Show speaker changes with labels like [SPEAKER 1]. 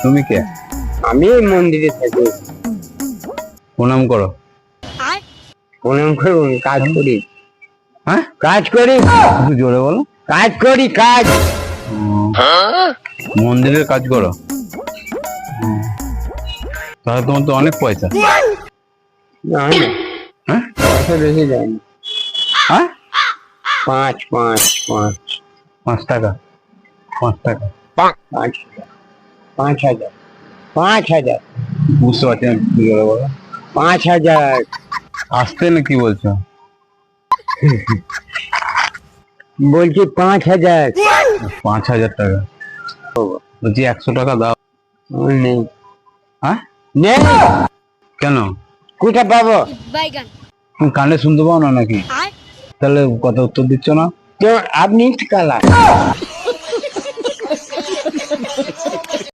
[SPEAKER 1] তুমি কে?
[SPEAKER 2] আমি মন্দিরে থাকি।
[SPEAKER 1] প্রণাম করো।
[SPEAKER 2] প্রণাম করবো? কাজ করি।
[SPEAKER 1] হ্যাঁ,
[SPEAKER 2] কাজ করি।
[SPEAKER 1] একটু জোরে বলো।
[SPEAKER 2] কাজ করি, কাজ।
[SPEAKER 1] মন্দিরের কাজ করো? তাহলে তোমার তো অনেক পয়সা।
[SPEAKER 2] না না,
[SPEAKER 1] হ্যাঁ
[SPEAKER 2] পয়সা বেশি যায় না।
[SPEAKER 1] হ্যাঁ,
[SPEAKER 2] 5
[SPEAKER 1] 5 টাকা। 5 টাকা
[SPEAKER 2] 5,000 5,000
[SPEAKER 1] বুঝতে পারছি না, একটু জোরে বলো।
[SPEAKER 2] 5,000
[SPEAKER 1] আসতে না কি বলছো?
[SPEAKER 2] বলছি 5,000।
[SPEAKER 1] 5,000 টাকা বলছি, 100 টাকা দাও।
[SPEAKER 2] নেই।
[SPEAKER 1] হ্যাঁ,
[SPEAKER 2] নেই,
[SPEAKER 1] কেন?
[SPEAKER 2] কোথায় পাবো?
[SPEAKER 1] তুমি কানে শুনতে পাও না নাকি? তাহলে কথা উত্তর দিচ্ছ না?
[SPEAKER 2] তো আপনি কালা।